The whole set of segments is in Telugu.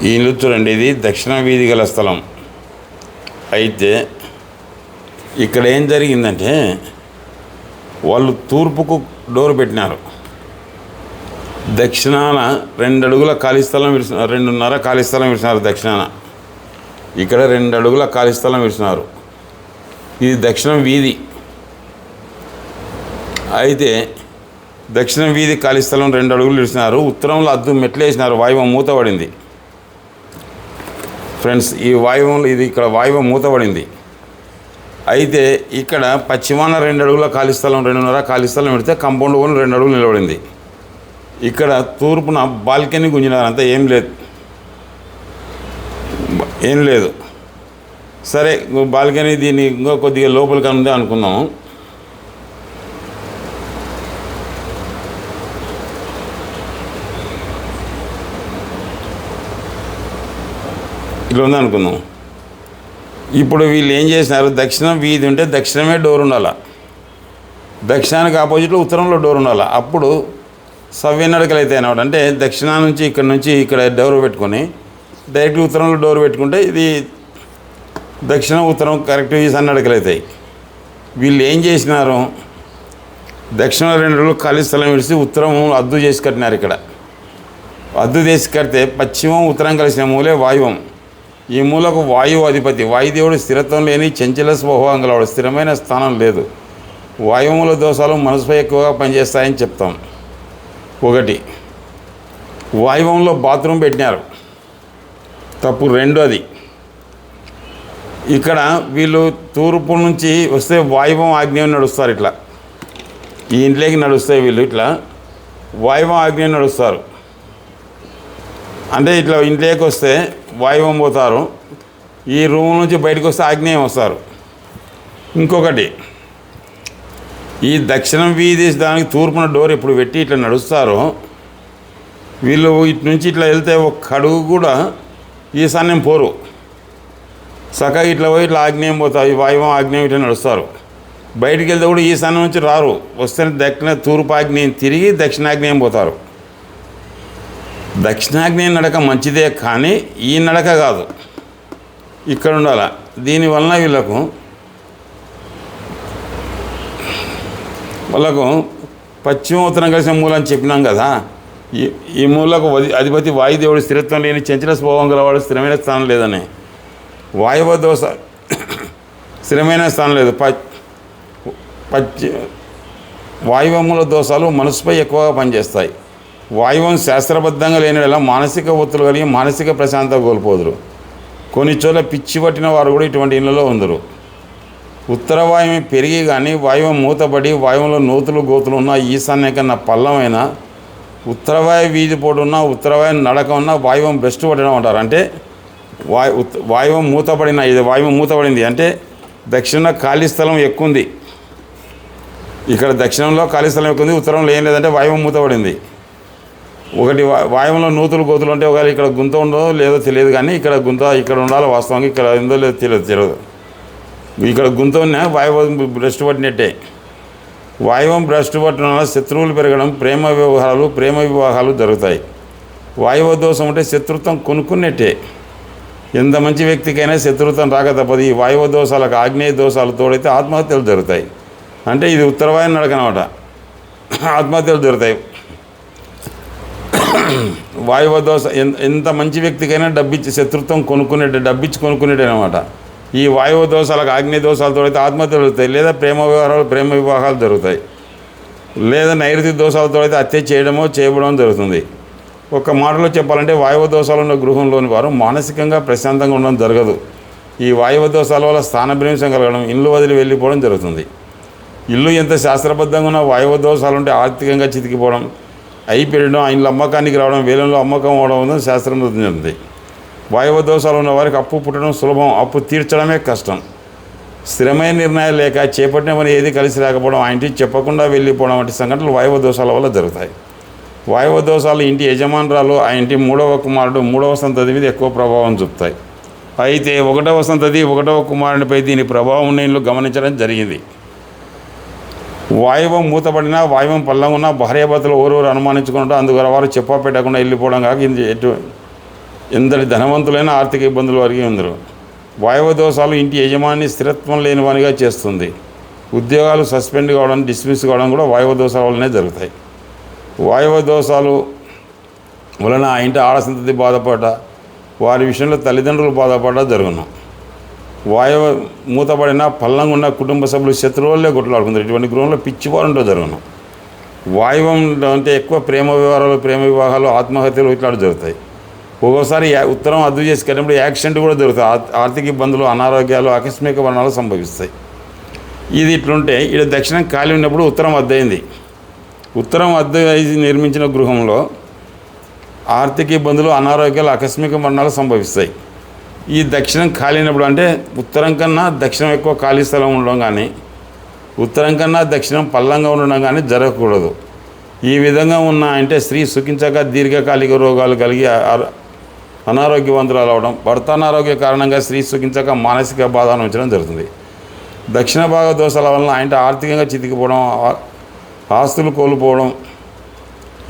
ఈ ఇల్లు చూడండి, ఇది దక్షిణ వీధి గల స్థలం. అయితే ఇక్కడ ఏం జరిగిందంటే వాళ్ళు తూర్పుకు డోర్ పెట్టినారు. దక్షిణాన 2 అడుగుల ఖాళీ స్థలం విడిచినారు, 2.5 ఖాళీ స్థలం విడిచినారు దక్షిణాన. ఇక్కడ 2 అడుగుల ఖాళీ స్థలం విడిచినారు. ఇది దక్షిణం వీధి. అయితే దక్షిణ వీధి ఖాళీ స్థలం 2 అడుగులు విడిచినారు. ఉత్తరంలో అద్దు మెట్లు వేసినారు. వాయువం మూతబడింది ఫ్రెండ్స్. ఈ వాయువంలో ఇది ఇక్కడ వాయువం మూతబడింది. అయితే ఇక్కడ పశ్చిమాన 2 అడుగుల ఖాళీ స్థలం, 2.5 ఖాళీ స్థలం పెడితే కాంపౌండ్ కూడా 2 అడుగులు నిలబడింది. ఇక్కడ తూర్పున బాల్కనీ గుంజినారు. అంతా ఏం లేదు. సరే, బాల్కనీ దీన్ని ఇంకా కొద్దిగా లోపలికి ఉంది అనుకుందాము. ఇట్లా ఉంది అనుకుందాం. ఇప్పుడు వీళ్ళు ఏం చేసినారు, దక్షిణం వీధి ఉంటే దక్షిణమే డోర్ ఉండాలి, దక్షిణానికి ఆపోజిట్లో ఉత్తరంలో డోర్ ఉండాలి. అప్పుడు సవ్యనడకలు అయితే అనమాట. అంటే దక్షిణా నుంచి ఇక్కడ డోర్ పెట్టుకొని డైరెక్ట్ ఉత్తరంలో డోర్ పెట్టుకుంటే ఇది దక్షిణం ఉత్తరం కరెక్ట్ ఈ సన్నడకలు అవుతాయి. వీళ్ళు ఏం చేసినారు, దక్షిణంలో 2 అడుగులు ఖాళీ స్థలం విడిచి ఉత్తరం అద్దు చేసి కట్టినారు. ఇక్కడ అద్దు చేసి కడితే పశ్చిమం ఉత్తరం కలిసిన మూలే వాయువం. ఈ మూలకు వాయువు అధిపతి. వాయుదేవుడు స్థిరత్వం లేని చంచల స్వభావం గలవాడు, స్థిరమైన స్థానం లేదు. వాయువుల దోషాలు మనసుపై ఎక్కువగా పనిచేస్తాయని చెప్తాం. 1, వాయువంలో బాత్రూమ్ పెట్టినారు, తప్పు. 2, అది ఇక్కడ వీళ్ళు తూర్పు నుంచి వస్తే వాయువం ఆగ్నేయం నడుస్తారు. ఇట్లా ఈ ఇంట్లోకి నడుస్తాయి వీళ్ళు, ఇట్లా వాయువం ఆగ్నేయం నడుస్తారు. అంటే ఇట్లా ఇంట్లోకి వస్తే వాయువం పోతారు, ఈ రూమ్ నుంచి బయటకు వస్తే ఆగ్నేయం వస్తారు. ఇంకొకటి, ఈ దక్షిణం వీధి దానికి తూర్పున డోర్ ఎప్పుడు పెట్టి ఇట్లా నడుస్తారో వీళ్ళు ఇటు నుంచి ఇట్లా వెళ్తే ఒక్క అడుగు కూడా ఈశాన్యం పోరు. చక్కగా ఇట్లా పోయి ఇట్లా ఆగ్నేయం పోతారు. ఈ వాయువం ఆగ్నేయం ఇట్లా నడుస్తారు. బయటికి వెళ్తే కూడా ఈశాన్యం నుంచి రారు, వస్తే తూర్పు ఆగ్నేయం తిరిగి దక్షిణాగ్నేయం పోతారు. దక్షిణాగ్నేయం నడక మంచిదే, కానీ ఈ నడక కాదు, ఇక్కడ ఉండాలి. దీనివలన వీళ్ళకు పశ్చిమ ఉత్తరం కలిసిన మూలం అని చెప్పినాం కదా. ఈ మూలకు అధిపతి వాయుదేవుడు స్థిరత్వం లేని చంచల స్వభావం గలవాడు, స్థిరమైన స్థానం లేదని. వాయువ దోష స్థిరమైన స్థానం లేదు. వాయువముల దోషాలు మనసుపై ఎక్కువగా పనిచేస్తాయి. వాయువం శాస్త్రబద్ధంగా లేనిలా మానసిక ఒత్తులు కలిగి మానసిక ప్రశాంతత కోల్పోదురు. కొన్ని చోట్ల పిచ్చి పట్టిన వారు కూడా ఇటువంటి ఇళ్లలో ఉందరు. ఉత్తర వాయువు పెరిగి కానీ వాయువం మూతపడి వాయువులో నూతులు గోతులు ఉన్న ఈశాన్య కన్నా పల్లమైన ఉత్తరవాయు వీధి పోటు ఉన్న ఉత్తరవాయు నడక ఉన్న వాయువం బెస్ట్ పట్టడం అంటారు. అంటే వాయువం మూతపడిన, ఇది వాయువు మూతపడింది అంటే దక్షిణ ఖాళీ స్థలం ఎక్కువ ఉంది. ఇక్కడ దక్షిణంలో ఖాళీ స్థలం ఎక్కువ ఉంది, ఉత్తరంలో ఏం లేదంటే వాయువం మూతపడింది. 1, వాయువులో నూతులు గోతులు అంటే ఒకవేళ ఇక్కడ గుంత ఉండదో లేదో తెలియదు, కానీ ఇక్కడ గుంత ఇక్కడ ఉండాలి. వాస్తవంగా ఇక్కడ ఉందో లేదో తెలియదు. ఇక్కడ గుంత ఉన్న వాయువం భ్రష్టు పట్టినట్టే. వాయువం భ్రష్టు పట్టడం వల్ల శత్రువులు పెరగడం, ప్రేమ వివాహాలు జరుగుతాయి. వాయువ దోషం అంటే శత్రుత్వం కొనుక్కున్నట్టే. ఎంత మంచి వ్యక్తికైనా శత్రుత్వం రాక తప్పదు. ఈ వాయువ దోషాలకు ఆగ్నేయ దోషాలు తోడైతే ఆత్మహత్యలు జరుగుతాయి. అంటే ఇది ఉత్తరవాయువు నడకనమాట, ఆత్మహత్యలు జరుగుతాయి. వాయువ దోష ఎంత మంచి వ్యక్తికైనా డబ్బిచ్చి శత్రుత్వం కొనుక్కునేట్టు అనమాట. ఈ వాయువ దోషాలకు ఆగ్నేయ దోషాలతో అయితే ఆత్మహత్యలు జరుగుతాయి, లేదా ప్రేమ వివాహాలు జరుగుతాయి, లేదా నైరుతి దోషాలతో అయితే హత్య చేయబడమో జరుగుతుంది. ఒక మాటలో చెప్పాలంటే వాయువ దోషాలు ఉన్న గృహంలోని వారు మానసికంగా ప్రశాంతంగా ఉండడం జరగదు. ఈ వాయువ దోషాల వల్ల స్థానభ్రంశం కలగడం, ఇల్లు వదిలి వెళ్ళిపోవడం జరుగుతుంది. ఇల్లు ఎంత శాస్త్రబద్ధంగా ఉన్న వాయువ దోషాలు ఉంటే ఆర్థికంగా చితికిపోవడం, అయిపోయడం, ఇంట్లో అమ్మకానికి రావడం, వేలంలో అమ్మకం అవడం శాస్త్రం చెందుతుంది. వాయువ దోషాలు ఉన్న వారికి అప్పు పుట్టడం సులభం, అప్పు తీర్చడమే కష్టం. స్థిరమైన నిర్ణయాలు లేక చేపట్టిన పని ఏది కలిసి రాకపోవడం, ఆ ఇంటికి చెప్పకుండా వెళ్ళిపోవడం వంటి సంఘటనలు వాయువ దోషాల వల్ల జరుగుతాయి. వాయువ దోషాలు ఇంటి యజమానురాలు, ఆ ఇంటి 3వ కుమారుడు, 3వ సంతతి మీద ఎక్కువ ప్రభావం చూపుతాయి. అయితే 1వ సంతతి, 1వ కుమారునిపై దీని ప్రభావం నేను గమనించడం జరిగింది. వాయువం మూతపడినా, వాయువం పల్లంగా ఉన్నా భార్యాభర్తలు ఓరోరు అనుమానించుకుంటూ అందుకు వారు చెప్పా పెట్టకుండా వెళ్ళిపోవడం కాక ఎందరి ధనవంతులైన ఆర్థిక ఇబ్బందుల వారికి ఉందరు. వాయువ దోషాలు ఇంటి యజమాని స్థిరత్వం లేని వానిగా చేస్తుంది. ఉద్యోగాలు సస్పెండ్ కావడం, డిస్మిస్ కావడం కూడా వాయువ దోషాల వల్లనే జరుగుతాయి. వాయువ దోషాలు వలన ఆ ఇంటి ఆడసంతతి బాధపడ, వారి విషయంలో తల్లిదండ్రులు బాధపడ జరుగును. వాయువ మూతపడిన పల్లంగా ఉన్న కుటుంబ సభ్యులు శత్రువులే కొట్లాడుకుంటారు. ఇటువంటి గృహంలో పిచ్చివారుంటూ జరుగును. వాయువం అంటే ఎక్కువ ప్రేమ వివాహాలు, ఆత్మహత్యలు ఇట్లా జరుగుతాయి. ఒక్కోసారి ఉత్తరం అద్దు చేసి కట్టినప్పుడు యాక్సిడెంట్ కూడా జరుగుతాయి. ఆర్థిక ఇబ్బందులు, అనారోగ్యాలు, ఆకస్మిక మరణాలు సంభవిస్తాయి. ఇది ఇట్లుంటే ఇక్కడ దక్షిణం ఖాళీ ఉన్నప్పుడు ఉత్తరం అద్దయింది. ఉత్తరం అద్దె నిర్మించిన గృహంలో ఆర్థిక ఇబ్బందులు, అనారోగ్యాలు, ఆకస్మిక మరణాలు సంభవిస్తాయి. ఈ దక్షిణం ఖాళీనప్పుడు అంటే ఉత్తరం కన్నా దక్షిణం ఎక్కువ ఖాళీ స్థలం ఉండడం కానీ, ఉత్తరం కన్నా దక్షిణం పల్లంగా ఉండడం కానీ జరగకూడదు. ఈ విధంగా ఉన్న అంటే స్త్రీ సుఖించక దీర్ఘకాలిక రోగాలు కలిగి అనారోగ్యవంతురాలు అవడం, భర్త అనారోగ్య కారణంగా స్త్రీ సుఖించక మానసిక బాధ అనుభవించడం జరుగుతుంది. దక్షిణ భాగ దోషాల వలన ఆయన ఆర్థికంగా చితికిపోవడం, ఆస్తులు కోల్పోవడం,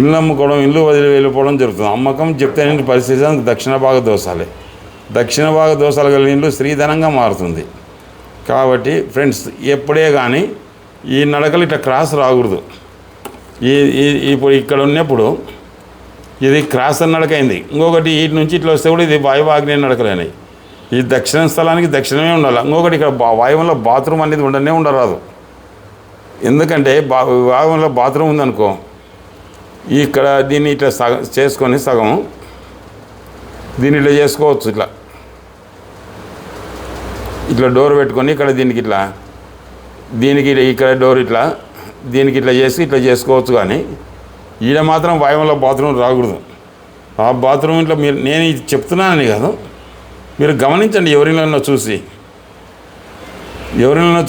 ఇల్లు అమ్ముకోవడం, ఇల్లు వదిలి వెళ్ళిపోవడం జరుగుతుంది. అమ్మకం చెప్తే పరిస్థితి దక్షిణ భాగ దోషాలే. దక్షిణ భాగ దోషాలు కలిగిన ఇల్లు స్త్రీధనంగా మారుతుంది. కాబట్టి ఫ్రెండ్స్, ఎప్పుడే కానీ ఈ నడకలు ఇట్లా క్రాస్ రాకూడదు. ఇప్పుడు ఇక్కడ ఉన్నప్పుడు ఇది క్రాస్ నడకైంది. ఇంకొకటి వీటి నుంచి ఇట్లా వస్తే కూడా ఇది వాయువాగ్నేయ నడకలేనాయి. ఈ దక్షిణ స్థలానికి దక్షిణమే ఉండాలి. ఇంకొకటి ఇక్కడ వాయువులో బాత్రూమ్ అనేది ఉండరాదు. ఎందుకంటే వాయువులో బాత్రూమ్ ఉందనుకో, ఇక్కడ దీన్ని ఇట్లా చేసుకొని సగం దీన్ని ఇట్లా చేసుకోవచ్చు. ఇట్లా డోర్ పెట్టుకొని ఇక్కడ దీనికి ఇక్కడ డోర్ దీనికి ఇట్లా చేసి ఇట్లా చేసుకోవచ్చు. కానీ ఈడ మాత్రం వాయువులో బాత్రూమ్ రాకూడదు. ఆ బాత్రూమ్ ఇంట్లో నేను ఇది చెప్తున్నానని కాదు, మీరు గమనించండి. ఎవరినైనా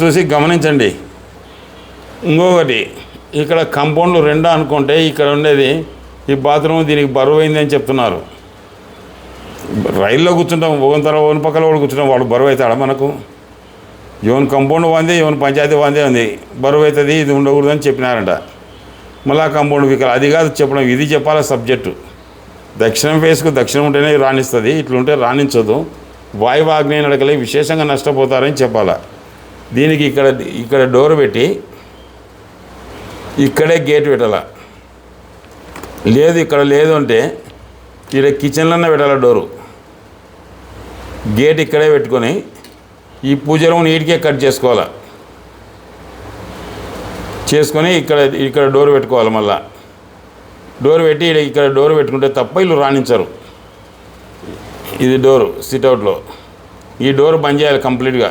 చూసి గమనించండి. ఇంకొకటి, ఇక్కడ కాంపౌండ్లు రెండా అనుకుంటే ఇక్కడ ఉండేది ఈ బాత్రూమ్ దీనికి బరువు అయింది అని చెప్తున్నారు. రైల్లో కూర్చుంటాం, ఓన్ పక్కన వాడు కూర్చుంటాం, వాడు బరువు అవుతాడా మనకు? ఎవరి కాంపౌండ్ వాందే, ఎవరి పంచాయతీ వాందే ఉంది, బరువు అవుతుంది, ఇది ఉండకూడదని చెప్పినారంట. మళ్ళీ కాంపౌండ్ వీకల్ అది కాదు చెప్పడం, ఇది చెప్పాలి సబ్జెక్టు. దక్షిణం ఫేస్కు దక్షిణం ఉంటేనే రాణిస్తుంది, ఇట్లుంటే రాణించదు. వాయువాగ్నేయ నడకలే విశేషంగా నష్టపోతారని చెప్పాలి. దీనికి ఇక్కడ డోర్ పెట్టి ఇక్కడే గేట్ పెట్టాల. లేదు ఇక్కడ లేదు అంటే ఇక్కడ కిచెన్లోనే పెట్టాల డోరు. గేట్ ఇక్కడే పెట్టుకొని ఈ పూజ రూమ్ని నీటికే కట్ చేసుకొని ఇక్కడ డోర్ పెట్టుకోవాలి. మళ్ళీ డోర్ పెట్టి ఇక్కడ డోర్ పెట్టుకుంటే తప్ప ఇల్లు రాణించరు. ఇది డోరు సిట్అవుట్లో, ఈ డోర్ బంద్ చేయాలి కంప్లీట్గా.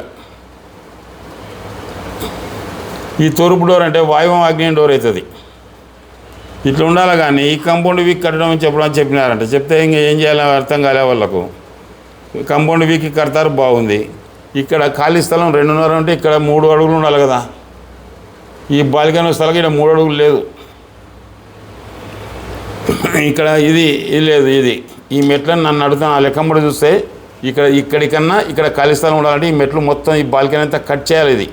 ఈ తూర్పు డోర్ అంటే వాయువం ఆగ్నేయం డోర్ అవుతుంది. ఇట్లా ఉండాలి. కానీ ఈ కాంపౌండ్ వీక్ కట్టడం చెప్పినారంట. చెప్తే ఇంకా ఏం చేయాలో అర్థం కాలే వాళ్ళకు. కాంపౌండ్ వీక్ కడతారు, బాగుంది. ఇక్కడ ఖాళీ స్థలం 2.5 అంటే ఇక్కడ 3 అడుగులు ఉండాలి కదా. ఈ బాల్కనీ స్థలం ఇక్కడ 3 అడుగులు లేదు. ఇక్కడ ఇది లేదు. ఈ మెట్లను నన్ను అడుగుతాను, ఆ లెక్కమ్మడి చూస్తే ఇక్కడికన్నా ఇక్కడ ఖాళీ స్థలం ఉండాలంటే ఈ మెట్లు మొత్తం ఈ బాల్కనీ అంతా కట్ చేయాలి.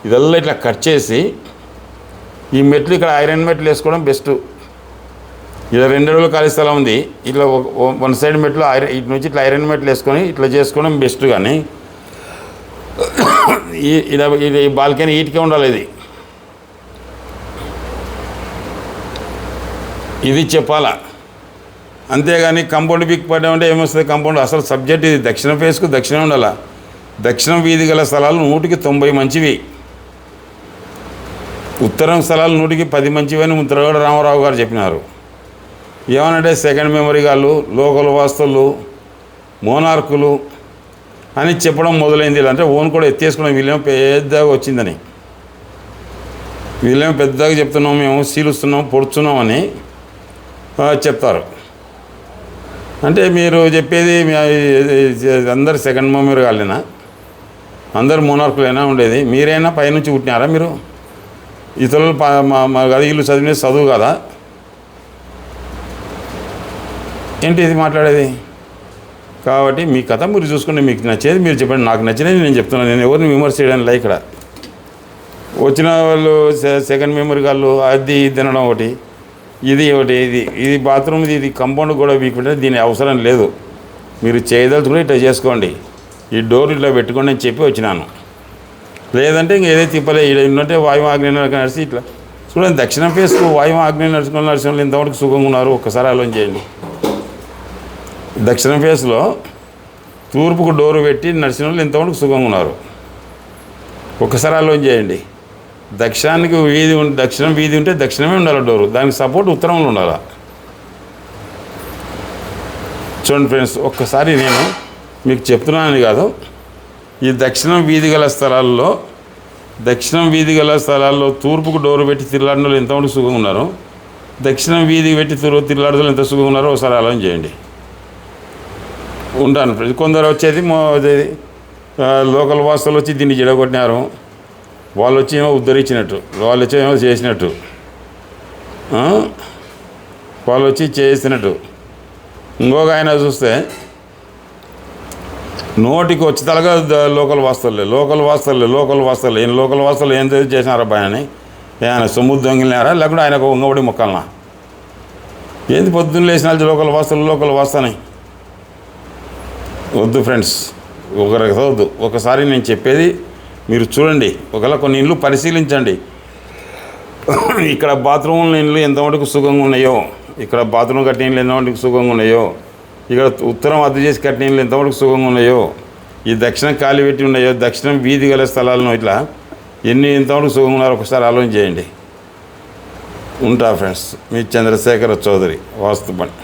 ఇదల్లా ఇట్లా కట్ చేసి ఈ మెట్లు ఇక్కడ ఐరన్ మెట్లు వేసుకోవడం బెస్ట్. ఇలా 2 అడుగులు ఖాళీ స్థలం ఉంది, ఇట్లా 1 సైడ్ మెట్లు ఇటు నుంచి ఇట్లా ఐరన్ మెట్లు వేసుకొని ఇట్లా చేసుకోవడం బెస్ట్. కానీ ఈ బాల్కనీ ఈటికే ఉండాలి. ఇది చెప్పాలా. అంతేగాని కాంపౌండ్ పీక్ పడ్డామంటే ఏమొస్తుంది? కాంపౌండ్ అసలు సబ్జెక్ట్ ఇది. దక్షిణ ఫేస్కు దక్షిణం ఉండాలి. దక్షిణం వీధి గల స్థలాలు 100కి 90 మంచివి. ఉత్తరం స్థలాలు 100కి 10 మంచివి అని ముద్రగడ రామారావు గారు చెప్పినారు. ఏమనంటే సెకండ్ మెమరీ గాళ్ళు, లోకల్ వాస్తులు, మోనార్కులు అని చెప్పడం మొదలైంది. అంటే ఓన్ కూడా ఎత్తేసుకున్నాం, వీళ్ళేమో పెద్దగా వచ్చిందని, వీళ్ళేమో పెద్దగా చెప్తున్నాం, మేము సీలుస్తున్నాం, పొడుచున్నామని చెప్తారు. అంటే మీరు చెప్పేది అందరు సెకండ్ మెమరీ గాళ్ళేనా? అందరు మోనార్కులైనా ఉండేది? మీరైనా పైనుంచి పుట్టినారా? మీరు ఇతరులు గది ఇల్లు చదివినది చదువు కదా ఏంటి ఇది మాట్లాడేది? కాబట్టి మీ కథ మీరు చూసుకుంటే మీకు నచ్చేది మీరు చెప్పండి, నాకు నచ్చినది నేను చెప్తున్నాను. నేను ఎవరిని విమర్శ చేయడానికి ఇక్కడ వచ్చిన వాళ్ళు సెకండ్ మెమరీ వాళ్ళు అది తినడం ఒకటి, ఇది ఒకటి, ఇది బాత్రూమ్, ఇది కంపౌండ్ కూడా వీకుంటే దీని అవసరం లేదు. మీరు చేయదలుచుకుని ఇట్లా చేసుకోండి, ఈ డోర్ ఇట్లా పెట్టుకోండి అని చెప్పి వచ్చినాను. లేదంటే ఇంక ఏదైతే తిప్పలే ఇక్కడ ఉన్నట్టే వాయువు ఆగ్నేయ నడిచి ఇట్లా చూడండి. దక్షిణం ఫేస్కు వాయువు ఆగ్నేయ నడిచిన వాళ్ళు ఇంతవరకు సుఖంగా ఉన్నారు ఒక్కసారి ఆలోచన చేయండి. దక్షిణం ఫేస్లో తూర్పుకు డోరు పెట్టి నడిచిన వాళ్ళు ఇంతవరకు సుఖంగా ఉన్నారు ఒక్కసారి ఆలోచన చేయండి. దక్షిణానికి వీధి దక్షిణం వీధి ఉంటే దక్షిణమే ఉండాలి డోరు, దానికి సపోర్ట్ ఉత్తరంలో ఉండాలి. చూడండి ఫ్రెండ్స్, ఒక్కసారి నేను మీకు చెప్తున్నానని కాదు, ఈ దక్షిణం వీధి గల స్థలాల్లో తూర్పుకు డోరు పెట్టి తిరలాడిన వాళ్ళు ఎంతమంది సుఖంగా ఉన్నారు, దక్షిణం వీధి పెట్టి తిరలాడుతూ ఎంత సుఖంగా ఉన్నారో ఒకసారి ఆలోచన చేయండి. ఉంటాను ఫ్రెండ్స్. కొందరు వచ్చేది లోకల్ వాసులు వచ్చి దీన్ని జడగొట్టినారు, వాళ్ళు వచ్చి ఏమో ఉద్ధరించినట్టు, వాళ్ళు వచ్చి ఏమో చేసినట్టు, వాళ్ళు వచ్చి చేసినట్టు. ఇంకొక ఆయన చూస్తే నోటికి వచ్చి తలగా లోకల్ వాస్తవులే ఈయన లోకల్ వాస్తవులు ఏం చేసినారు అబ్బాయిని, ఆయన సొమ్ము దొంగిలినారా లేకుండా ఆయనకు ఉంగబడి మొక్కలనా? ఏంది పొద్దున్న లేచిన లోకల్ వాస్తవని వద్దు ఫ్రెండ్స్, ఒకరికి వద్దు. ఒకసారి నేను చెప్పేది మీరు చూడండి, ఒకవేళ కొన్ని ఇళ్ళు పరిశీలించండి. ఇక్కడ బాత్రూమ్ ఇళ్ళు ఎంతమటుకు సుఖంగా ఉన్నాయో, ఇక్కడ బాత్రూమ్ కట్టిన ఇళ్ళు ఎంతమటుకు సుఖంగా ఉన్నాయో, ఇక్కడ ఉత్తరం అద్దె చేసి కట్టిన ఇళ్ళు ఎంతమటుకు సుఖంగా ఉన్నాయో, ఈ దక్షిణం ఖాళీ పెట్టి ఉన్నాయో, దక్షిణం వీధి గల స్థలాలను ఇట్లా ఎంతవరకు సుఖంగా ఉన్నారో ఒకసారి ఆలోచన చేయండి. ఉంటా ఫ్రెండ్స్, మీ చంద్రశేఖర చౌదరి, వాస్తు పని.